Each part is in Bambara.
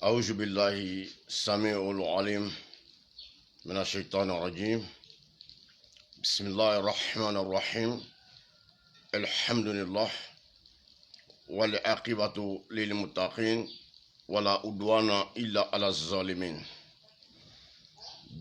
أعوذ بالله السميع العليم من الشيطان الرجيم. بسم الله الرحمن الرحيم. الحمد لله والعاقبة للمتقين ولا عدوان إلا على الظالمين.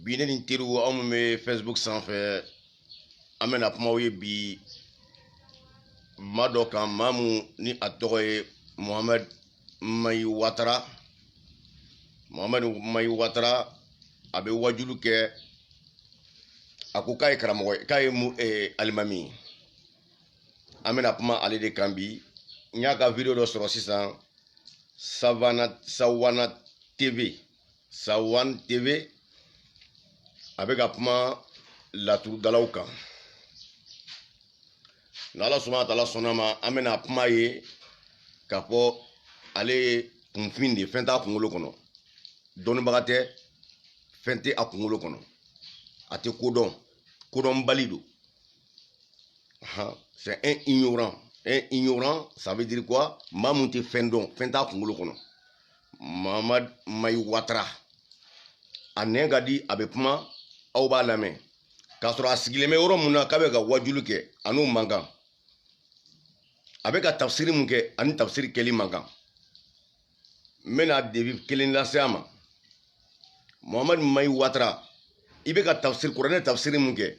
بينين تيرو أمي فيسبوك سانفي أمنا بموي بي مادوكا مامو ني أتوي محمد Mayi Watara. Muhammad Mayi Watara abe wajulu ke akukai karamoy kay mu alimami amena puma ale de kambi nyaka video do soro sisan Sawana TV abe ga puma latu dalauka na Allah subhanahu wa ta'ala sonama amena puma ye kapo ale kunfin de fɛn t'a kunkolo kɔnɔ dɔnnibaga tɛ fɛn tɛ a kunkolo kɔnɔ a tɛ kodɔnbali don c'est un ignorant ça veut dire quoi maa mun tɛ fɛn dɔn fɛn t'a kunkolo kɔnɔ Muhammad Mayi Watara a nɛn ka di a bɛ kuma aw b'a lamɛn k'a sɔrɔ a sigilen bɛ yɔrɔ mun na k'a bɛ ka wajulu kɛ a n'o man kan a bɛ ka tafsiri mun kɛ ani tafsiri kɛli man kan mena debi kelen lase ama Muhammad Mayi Watara i bɛ ka tafsir kuranɛ tafsiri mun kɛ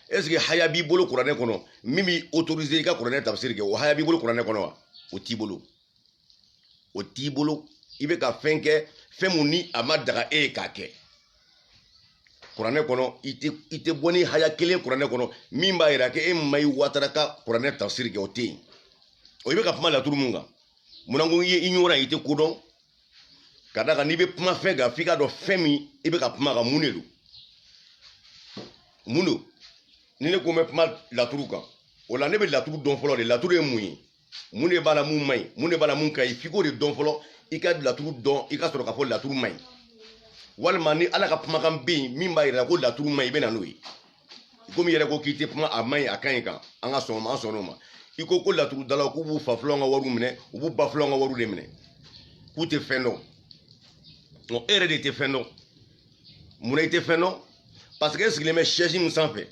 est ce que haya b'i bolo kuranɛ kɔnɔ min b'i autoriser i ka kuranɛ tafsiri kɛ o haya b'i bolo kuranɛ kɔnɔ wa o t'i bolo i bɛ ka fɛn kɛ fɛn mun ni a ma daga e ye k'a kɛ kuranɛ kɔnɔ i tɛ bɔ ni haya kelen kuranɛ kɔnɔ min b'a yira k'e Mayi Watara ka kuranɛ tafsiri kɛ o tɛ yen o i bɛ ka kuma laturu mun kan munna ko i ye ignorant i tɛ kodɔn ka da kan n'i bɛ kuma fɛn kan f'i ka dɔn fɛn min i bɛ ka kuma kan mun de don ni ne ko n bɛ kuma laturu kan o la ne bɛ laturu dɔn fɔlɔ de laturu ye mun ye mun de b'a la mun man ɲi mun de b'a la mun ka ɲi f'i k'o de dɔn fɔlɔ i ka laturu dɔn i ka sɔrɔ k'a fɔ laturu man ɲi walima ni ala ka kumakan bɛ yen min b'a yira ko laturu man ɲi i bɛ na n'o ye komi i yɛrɛ ko k'i tɛ kuma a man ɲi a ka ɲi kan an ka sɔn o ma an sɔnn'o ma i ko laturu dalaw k'u b'u fa filanw ka wariw minɛ u b'u ba filanw ka wariw de minɛ k'u tɛ fɛn dɔn e yɛrɛ de tɛ fɛn dɔn munna i tɛ fɛn dɔn parce que e sigilen bɛ chaise min sanfɛ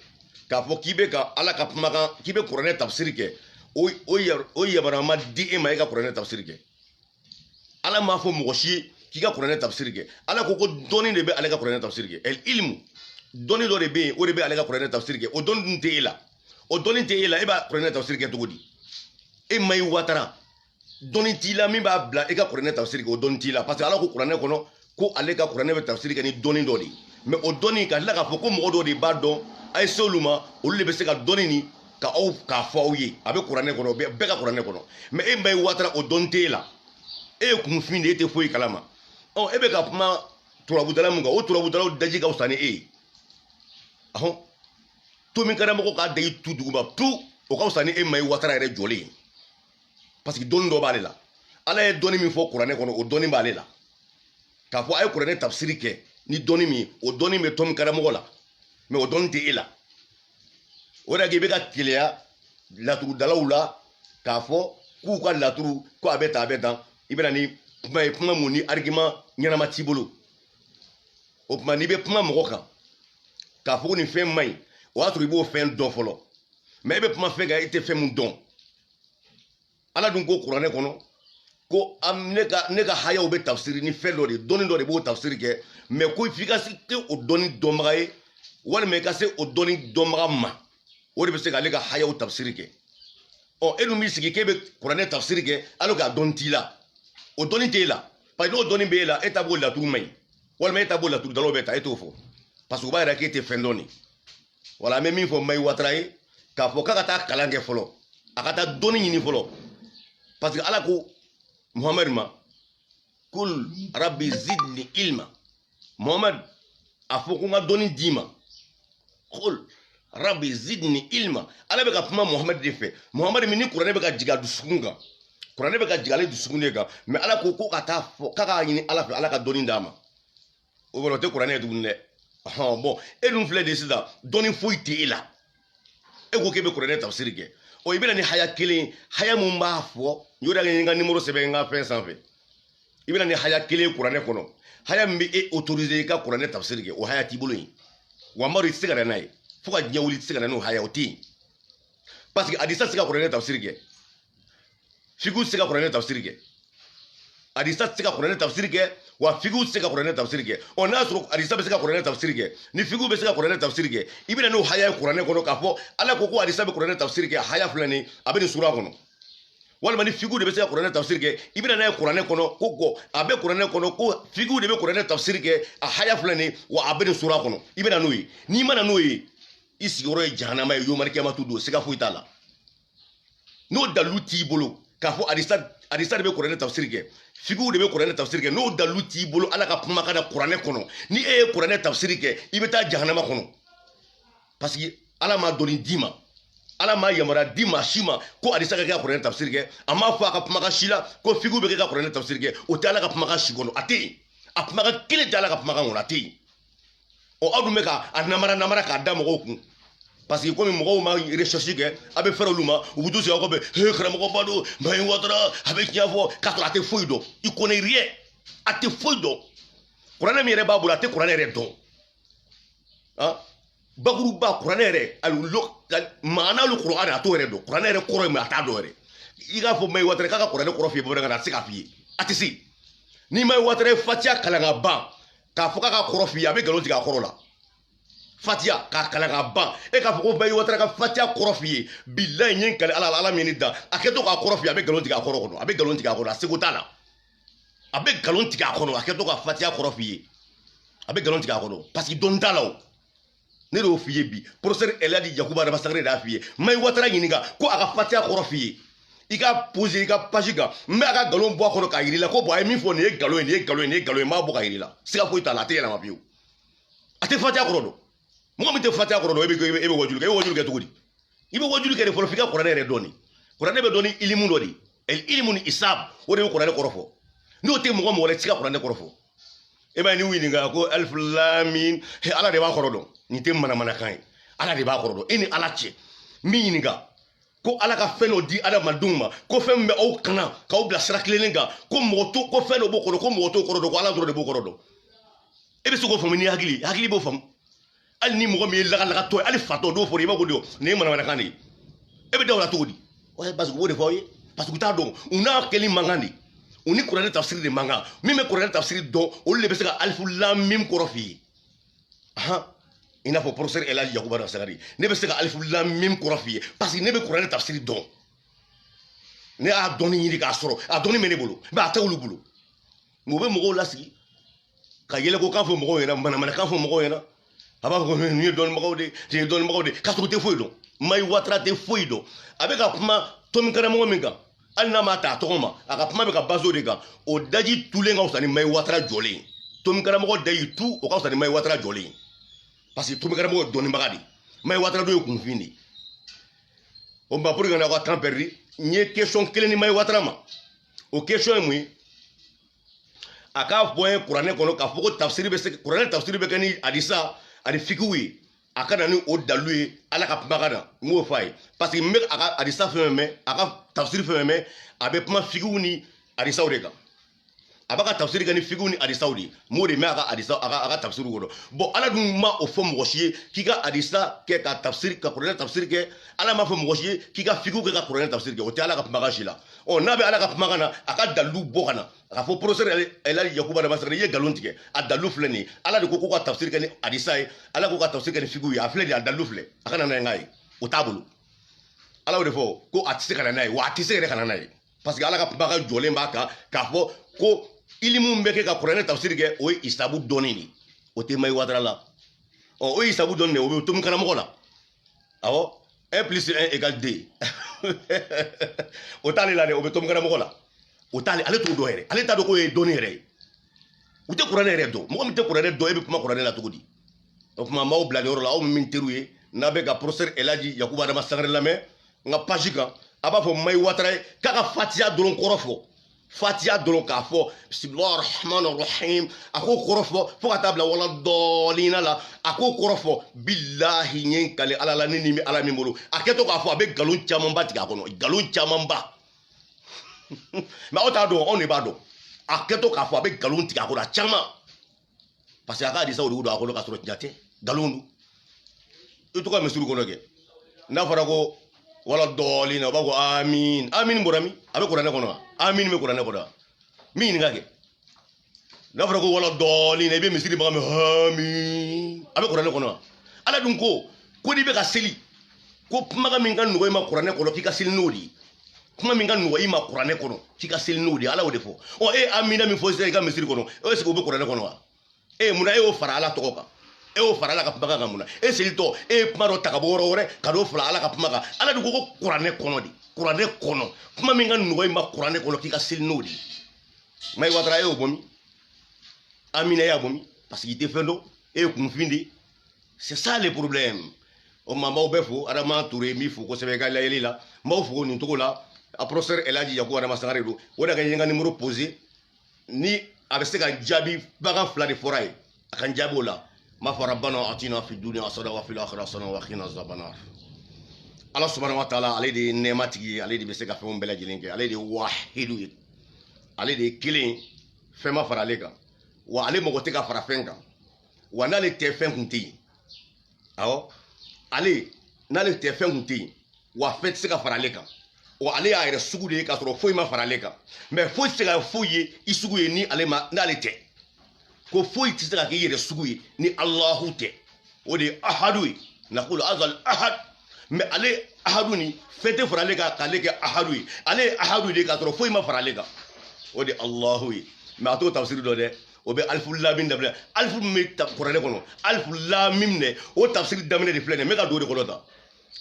k'a fɔ k'i bɛ ka ala ka kumakan k'i bɛ kuranɛ tafsiri kɛ o yamaruya ma di e ma e ka kuranɛ tafsiri kɛ ala m'a fɔ mɔgɔ si ye k'i ka kuranɛ tafsiri kɛ ala ko dɔnni de bɛ ale ka kuranɛ tafsiri kɛ el ilmu dɔnni dɔ de bɛ yen o de bɛ ale ka kuranɛ tafsiri kɛ o dɔnni dun tɛ e la o dɔnni tɛ e la e b'a kuranɛ tafsiri kɛ cogo di e Mayi Watara dɔnni t'i la min b'a bila e ka kuranɛ tafsiri kɛ o dɔnni t'i la parce que ala ko kuranɛ kɔnɔ ko ale ka kuranɛ bɛ tafsiri kɛ ni dɔnni dɔ de ye mais o dɔnni ka tila k'a fɔ ko mɔgɔ dɔw de b'a dɔn a ye se olu ma olu de bɛ se ka dɔnni nin k'a fɔ aw ye a bɛ kuranɛ kɔnɔ bɛɛ ka kuranɛ kɔnɔ mais e Mayi Watara o dɔnni t'e la e ye kunfin de e tɛ foyi kalama e bɛ ka kuma turabudala mun kan o turabudalaw daji ka fisa ni e ye to min kɛra mɔgɔ k'a daji tu duguma tu o ka fisa ni e Mayi Watara yɛrɛ jɔlen ye parce que dɔnni dɔ b'ale la ala ye dɔnni min fɔ kuranɛ kɔnɔ o dɔnni b'ale la k'a fɔ a ye kuranɛ tafsiri kɛ ni dɔnni min ye o dɔnni bɛ tɔ min karamɔgɔ la mais o dɔnni tɛ e la o de i bɛ ka keleya laturudalaw la k'a fɔ k'u ka laturu ko a bɛ tan a bɛ tan i bɛ na ni kuma ye kuma mun ni argument ɲɛnama t'i bolo o tuma n'i bɛ kuma mɔgɔ kan k'a fɔ ko nin fɛn man ɲi o y'a sɔrɔ i b'o fɛn dɔn fɔlɔ mais e bɛ kuma fɛn kan i tɛ fɛn mun dɔn ala dun ko kuranɛ kɔnɔ ko ne ka hayaw bɛ tafsiri ni fɛn dɔ de dɔnni dɔ de b'o tafsiri kɛ mais ko f'i ka se o dɔnni dɔnbaga ye walima i ka se o dɔnni dɔnbaga ma o de bɛ se k'ale ka hayaw tafsiri kɛ e dun b'i sigi k'e bɛ kuranɛ tafsiri kɛ alors que a dɔnni t'i la o dɔnni t'e la parce que n'o dɔnni b'e la e ta b'o laturu man ɲi walima e ta b'o laturu dalaw bɛ ta e t'o fɔ parce que u b'a yira k'e tɛ fɛn dɔn de wala an bɛ min fɔ Mayi Watara ye k'a fɔ k'a ka taa kalan kɛ fɔlɔ a ka taa dɔnni ɲini fɔlɔ parce que ala ko Muhammad ma kul rabbi zidni ilma Muhammad a fɔ ko n ka dɔnni d'i ma kul rabbi zidni ilma ala bɛ ka kuma Muhammad de fɛ Muhammad min ni kuranɛ bɛ ka jigin a dusukun kan kuranɛ bɛ ka jigin ale dusukun de kan mais ala ko ka taa fɔ k'a k'a ɲini ala fɛ ala ka dɔnni d'a ma o kɔrɔ o tɛ kuranɛ ye tuguni dɛ bon e dun filɛ de sisan dɔnni foyi tɛ e la e ko k'e bɛ kuranɛ tafsiri kɛ i bɛ na ni haya kelen haya mun b'a fɔ n y'o de kɛ n ka numéro sɛbɛn n ka fɛn sanfɛ ibina ni haya kele kuranɛ kɔnɔ haya min bɛ e autorisé i ka kuranɛ tafsiri kɛ o haya t'i bolo yen wa maro i tɛ se ka na n'a ye fo ka diɲɛ wuli i tɛ se ka na n'o haya o tɛ yen parce que hadisa tɛ se ka kuranɛ tafsiri kɛ fiqhu tɛ se ka kuranɛ tafsiri kɛ hadisa tɛ se ka kuranɛ tafsiri kɛ wa fiqhu tɛ se ka kuranɛ tafsiri kɛ ɔ n'a sɔrɔ hadisa bɛ se ka kuranɛ tafsiri kɛ ni fiqhu bɛ se ka kuranɛ tafsiri kɛ i bɛna n'o haya ye kuranɛ kɔnɔ k'a fɔ ala ko hadisa bɛ kuranɛ tafsiri kɛ haya filɛ nin a bɛ nin sura kɔnɔ walima ni fiqhu de bɛ se ka kuranɛ tafsiri kɛ i bɛna n'a ye kuranɛ kɔnɔ ko a bɛ kuranɛ kɔnɔ ko fiqhu de bɛ kuranɛ tafsiri kɛ a haya filɛ nin wa a bɛ nin sura kɔnɔ i bɛna n'o ye n'i ma na n'o ye i sigiyɔrɔ ye jahanama ye yomari kiyamatu don siga foyi t'a la n'o dalilu t'i bolo k'a fɔ hadisa de bɛ kuranɛ tafsiri kɛ fiqhu de bɛ kuranɛ tafsiri kɛ n'o dalilu t'i bolo ala ka kumakan na kuranɛ kɔnɔ ni e ye kuranɛ tafsiri kɛ i bɛ taa jahanama kɔnɔ parce que ala m'a dɔnni d'i ma ala m'a yamaruya di maa si ma ko hadisa ka kɛ ka kuranɛ tafsiri kɛ a m'a fɔ a ka kumakan si la ko fiqhu bɛ kɛ ka kuranɛ tafsiri kɛ o tɛ ala ka kumakan si kɔnɔ a tɛ yen a kumakan kelen tɛ ala ka kumakan kɔnɔ a tɛ yen ɔ aw dun bɛ k'a namara k'a da mɔgɔw kun parce que komi mɔgɔw ma recherche kɛ a bɛ fɛrɛ olu ma u bɛ to sigi aw kɔfɛ he karamɔgɔba don Mahin Watara a bɛ tiɲɛ fɔ k'a sɔrɔ a tɛ foyi dɔn i connais rien a tɛ foyi dɔn kuranɛ min yɛrɛ b'a bolo a tɛ kuranɛ yɛrɛ dɔn bakuruba kuranɛ yɛrɛ maana lu kuranɛ a t'o yɛrɛ dɔn kuranɛ yɛrɛ kɔrɔ ye mun a t'a dɔn yɛrɛ i k'a fɔ Mahin Watara k'a ka kuranɛ kɔrɔ f'i ye bamanankan na a tɛ se k'a f'i ye a tɛ se ni Mahin Watara ye fatiha kalan ka ban k'a fɔ k'a ka kɔrɔ f'i ye a bɛ nkalon tigɛ a kɔrɔ la fatiha k'a kalan ka ban e k'a fɔ ko Mahin Watara ka fatiha kɔrɔ f'i ye bilahi n ye nkali ala min ni da a kɛtɔ k'a kɔrɔ f'i ye a bɛ nkalon tigɛ a kɔrɔ kɔnɔ a bɛ nkalon tigɛ a kɔnɔ a seko t'a la a bɛ nkalon tigɛ a kɔnɔ a kɛtɔ ka fatiha kɔrɔ f'i ye a bɛ nkalon tigɛ a kɔnɔ parce que dɔnni t'a la o ne de y'o f'i ye bi professeur Elhadji Yakuba Adama Sangare de y'a f'i ye Mahin Watara ɲininka ko a ka fatiha kɔrɔ f'i ye i ka poser i ka page kan n bɛ a ka nkalon bɔ a kɔnɔ k'a yir'i la ko bon a ye min fɔ nin ye nkalon ye nin ye nkalon ye nin ye nkalon ye n b'a bɔ k'a yir'i la siga foyi t'a la a tɛ yɛlɛma fiyewu a tɛ fatiha kɔrɔ dɔn mɔgɔ min tɛ fatiha kɔrɔ dɔn e bɛ wajulu kɛ e bɛ wajulu kɛ cogo di i bɛ wajulu kɛ de fɔlɔ f'i ka kuranɛ yɛrɛ dɔn kuranɛ bɛ dɔn ni ilimu dɔ de ye ilimu ni isab o de bɛ kuranɛ kɔrɔ fɔ n'o tɛ mɔgɔ mɔgɔ la i tɛ se ka kuranɛ kɔrɔ fɔ e b'a ye n'i ɲininka ko alif lam mim ala de b'a kɔrɔ dɔn nin tɛ manamanakan ye ala de b'a kɔrɔ dɔn e ni ala cɛ min ɲininka ko ala ka fɛn dɔ di adamadenw ma ko fɛn min bɛ aw kana k'aw bila sira kilennen kan ko mɔgɔ to ko fɛn dɔ b'o kɔnɔ ko mɔgɔ t'o kɔrɔ dɔn ko ala dɔrɔn de b'o kɔrɔ dɔn e bɛ se k'o faamu ni hakili b'o faamu hali ni mɔgɔ min ye lagalagatɔ ye hali fatɔ dɔw fɔra i b'a fɔ nin ye manamanakan de ye e bɛ da o la cogo di parce que u b'o de fɔ aw ye parce que u t'a dɔn u n'a kɛli mankan de u ni kuranɛ tafsiri de mankan min bɛ kuranɛ tafsiri dɔn olu de bɛ se ka alifu lam mim kɔrɔ f'i ye i n'a fɔ professeur Elhadji Yakuba Adama Sangare ne bɛ se ka alifu lam mim kɔrɔ f'i ye parce que ne bɛ kuranɛ tafsiri dɔn ne y'a dɔnni ɲini k'a sɔrɔ a dɔnni bɛ ne bolo mais a tɛ olu bolo mais u bɛ mɔgɔw lasigi ka yɛlɛkokan fɔ mɔgɔw ɲɛna manamanakan fɔ mɔgɔw ɲɛna a b'a fɔ ko nin ye dɔnnibagaw de nin ye dɔnnibagaw de k'a sɔrɔ u tɛ foyi dɔn Mahin Watara tɛ foyi dɔn a bɛ ka kuma tomi karamɔgɔ min kan hali n'a ma ta a tɔgɔ ma a ka kuma bɛ ka base o de kan o daji tulen ka fisa ni Mahin Watara jɔlen tomi karamɔgɔ da y'i tu o ka fisa ni Mahin Watara jɔlen parce que tomi karamɔgɔ ye dɔnnibaga de Mahin Watara dɔ ye kunfin de o ma pour que n'aw ka temps perdu n ye question kelen ni Mahin Watara ma o question ye mun ye a k'a fɔ ye kuranɛ kɔnɔ k'a fɔ ko tafsiri bɛ se kuranɛ tafsiri bɛ kɛ ni hadisa ani fiqhu ye a ka na ni o dalilu ye ala ka kumakan na n b'o fɔ a ye parce que n bɛ a ka hadisa fɛn fɛn mɛn a ka tafsiri fɛn fɛn mɛn a bɛ kuma fiqhu ni hadisaw de kan a b'a ka tafsiri kɛ ni fiqhu ni hadisaw de ye n b'o de mɛn a ka hadisa a ka tafsiri kɔnɔ bon ala dun ma o fɔ mɔgɔ si ye k'i ka hadisa kɛ ka tafsiri ka kuranɛ tafsiri kɛ ala m'a fɔ mɔgɔ si ye k'i ka fiqhu kɛ ka kuranɛ tafsiri kɛ o tɛ ala ka kumakan si la ɔ n'a bɛ ala ka kumakan na a ka dalilu bɔ ka na a ka fɔ professeur Elhadji Yakuba Adama Sangare i ye nkalon tigɛ a dalilu filɛ nin ye ala de ko k'u ka tafsiri kɛ ni hadisa ye ala k'u ka tafsiri kɛ ni fiqhu ye a filɛ nin ye a dalilu filɛ a ka na n'a ye n'a ye o t'a bolo ala y'o de fɔ ko a tɛ se ka na n'a ye wa a tɛ se yɛrɛ ka na n'a ye parce que ala ka kumakan jɔlen b'a kan k'a fɔ ko ilimu bɛ kɛ ka kuranɛ tafsiri kɛ o ye isabu dɔnni de o tɛ Mahin Watara la o ye isabu dɔnni de o bɛ tomi karamɔgɔ la awɔ 1 plus 1 égale 2 o t'ale la dɛ o bɛ tomi karamɔgɔ la o t'ale ale t'o dɔn yɛrɛ ale t'a dɔn k'o ye dɔnni yɛrɛ ye u tɛ kuranɛ yɛrɛ dɔn mɔgɔ min tɛ kuranɛ dɔn e bɛ kuma kuranɛ la cogo di o tuma m'aw bila nin yɔrɔ la aw min teriw ye n'a bɛ ka professeur Elhadji Yakuba Adama Sangare lamɛn n ka page kan a b'a fɔ Mahin Watara ye k'a ka fatiha dɔrɔn kɔrɔ fɔ fatiha dɔrɔn k'a fɔ bisimilahi rahmani rahim a k'o kɔrɔ fɔ fo ka taa bila wala dɔɔlina la a k'o kɔrɔ fɔ bilahi n ye n kale ala la ne ni bɛ ala min bolo a kɛtɔ k'a fɔ a bɛ nkalon camanba tigɛ a kɔnɔ nkalon camanba mais aw t'a dɔn anw de b'a dɔn a kɛtɔ k'a fɔ a bɛ nkalon tigɛ a kɔnɔ a caman parce que a ka hadisaw de y'o don a kɔnɔ k'a sɔrɔ tiɲɛ tɛ nkalon don i to ka misiri kɔnɔ kɛ n'a fɔra ko wala dɔɔnin na u b'a fɔ amin amin bɔra min a bɛ kuranɛ kɔnɔ wa amin bɛ kuranɛ kɔnɔ wa min ɲininka kɛ n'a fɔra ko wala dɔɔnin na i bɛ misiri baga min amin a bɛ kuranɛ kɔnɔ wa ala dun ko n'i bɛ ka seli ko kumakan min ka nɔgɔ i ma kuranɛ kɔnɔ k'i ka seli n'o de ye kuma min ka nɔgɔ i ma kuranɛ kɔnɔ k'i ka seli n'o de ye ala y'o de fɔ ɔ e amina min fɔ sisan i ka misiri kɔnɔ est-ce que o bɛ kuranɛ kɔnɔ wa munna e y'o fara ala tɔgɔ kan e y'o fara ala ka kumakan kan munna e selitɔ e ye kuma dɔ ta ka bɔ yɔrɔ wɛrɛ ka n'o fara ala ka kuma kan ala de ko kuranɛ kɔnɔ de kuranɛ kɔnɔ kuma min ka nɔgɔ i ma kuranɛ kɔnɔ k'i ka seli n'o de ye Maï Ouattara e y'o bɔ min amina y'a bɔ min parce que i tɛ fɛn dɔn e ye kunfin de c'est ça le problème o ma m'aw bɛɛ fo Adama Touré min fo kosɛbɛ i ka layɛli la n b'aw fo nin cogo la a professeur Elhaji Yakubu Adama Sangare don o de ka n ye n ka numéro posé ni a bɛ se ka jaabi bagan fila de fɔra ye a ka n jaabi o la n b'a fɔ rabbana atina fi dunya hasanatan wa fil akhirati hasanatan wa qina azaban ala subhanahu wa taala ale de ye nɛɛma tigi ye ale de bɛ se ka fɛnw bɛɛ lajɛlen kɛ ale de ye wahidu ye ale de ye kelen ye fɛn ma fara ale kan wa ale mɔgɔ tɛ ka fara fɛn kan wa n'ale tɛ fɛn kun tɛ yen awɔ ale n'ale tɛ fɛn kun tɛ yen wa fɛn tɛ se ka fara ale kan wa ale y'a yɛrɛ sugu de ye k'a sɔrɔ foyi ma fara ale kan mɛ foyi tɛ se ka foyi ye i sugu ye ni ale ma n'ale tɛ ko foyi tɛ se ka kɛ i yɛrɛ sugu ye ni alahu tɛ o de ye ahadu ye nakulu azal ahad mɛ ale ahadu ni fɛn tɛ fara ale kan k'ale kɛ ahadu ye ale ye ahadu de ye k'a sɔrɔ foyi ma fara ale kan o de ye alahu ye mɛ a t'o tafsiri dɔ dɛ o bɛ alifu lamin daminɛ alifu min bɛ kuranɛ kɔnɔ alifu lamin dɛ o tafsiri daminɛ de filɛ nin ye n bɛ ka don o de kɔnɔ tan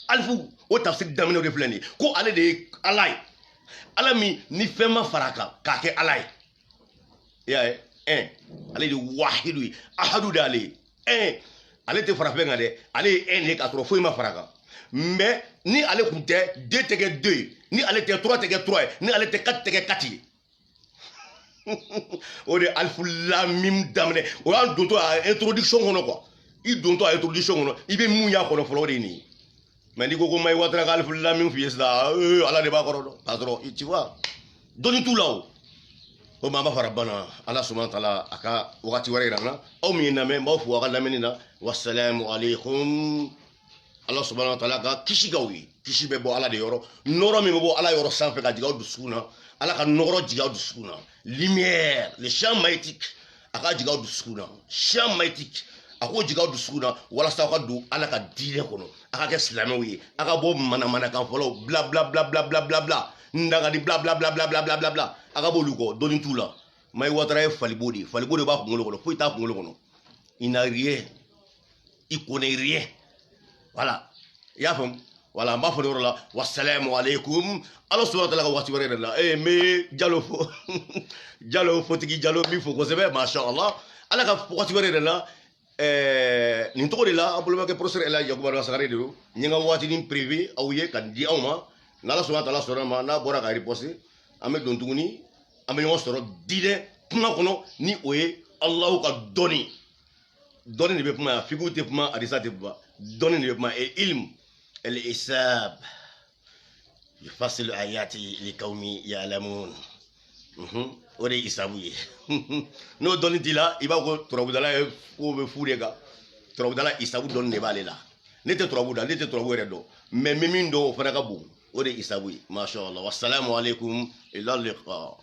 alifu o tafsiri daminɛ de filɛ nin ye ko ale de ye ala ye ala min ni fɛn ma fara a kan k'a kɛ ala ye i y'a ye ale de ye wahidu ye ahadu de ale ye ale tɛ fara fɛn kan dɛ ale ye de ye k'a sɔrɔ foyi ma fara a kan mɛ ni ale tun tɛ deux tɛ kɛ deux ye ni ale tɛ trois tɛ kɛ trois ye ni ale tɛ quatre tɛ kɛ quatre ye o de alifu lamim daminɛ o y'an dontɔ a introduction kɔnɔ quoi i dontɔ a introduction kɔnɔ i bɛ mun y'a kɔnɔ fɔlɔ o de ye nin ye mɛ n'i ko ko Maï Ouattara ka alifu lamim f'i ye sisan ala de b'a kɔrɔ dɔn k'a sɔrɔ tu vois dɔnni t'u la o o maa b'a fara bana ala subahana taala a ka wagati wɛrɛ yira n na aw min ye lamɛn n b'aw fo a ka lamɛnni na wasalamu aleykum ala subahana taala ka kisi k'aw ye kisi bɛ bɔ ala de yɔrɔ nɔrɔ min bɛ bɔ ala yɔrɔ sanfɛ ka jigin aw dusukun na ala ka nɔgɔrɔ jigin aw dusukun na lumière le champ magnétique a ka jigin aw dusukun na champ magnétique a k'o jigin aw dusukun na walasa aw ka don ala ka diinɛ kɔnɔ a ka kɛ silamɛw ye a ka bɔ manamanakan fɔlɔw bla bla bla bla bla bla bla ndagadi bla bla bla bla bla bla bla bla a ka b'olu kɔ dɔnni t'u la Maï Ouattara ye falibo de ye falibo de b'a kunkolo kɔnɔ foyi t'a kunkolo kɔnɔ il n'a rien il connaît rien voilà i y'a faamu voilà n b'a fɔ nin yɔrɔ la wasalamu aleykum ala subahana taala ka waati wɛrɛ yɛrɛ la n bɛ Jalo fo Jalo fotigi Jalo min fo kosɛbɛ masha Allah ala ka waati wɛrɛ yɛrɛ la nin tɔgɔ de la an balimakɛ professeur Elhaji Yakubu Adama Sangare de don n ye n ka waatinin privé aw ye ka di aw ma n'ala subahana taala sɔnna ma n'a bɔra ka riposte an bɛ don tuguni an bɛ ɲɔgɔn sɔrɔ diinɛ kuma kɔnɔ ni o ye Alahu ka dɔnni dɔnni de bɛ kuma yan fikiw tɛ kuma hadisa tɛ kuma dɔnni de bɛ kuma ilmu الحساب يفصل آياته لقوم يعلمون o de ye isabu ye n'o dɔnni t'i la i b'a fɔ turabudala ye ko bɛ fu de kan turabudala isabu dɔnni de b'ale la ne tɛ turabu da ne tɛ turabu yɛrɛ dɔn mɛ min dɔn o fana ka bon o de ye isabu ye masha Allah wasalamu aleykum ila liqa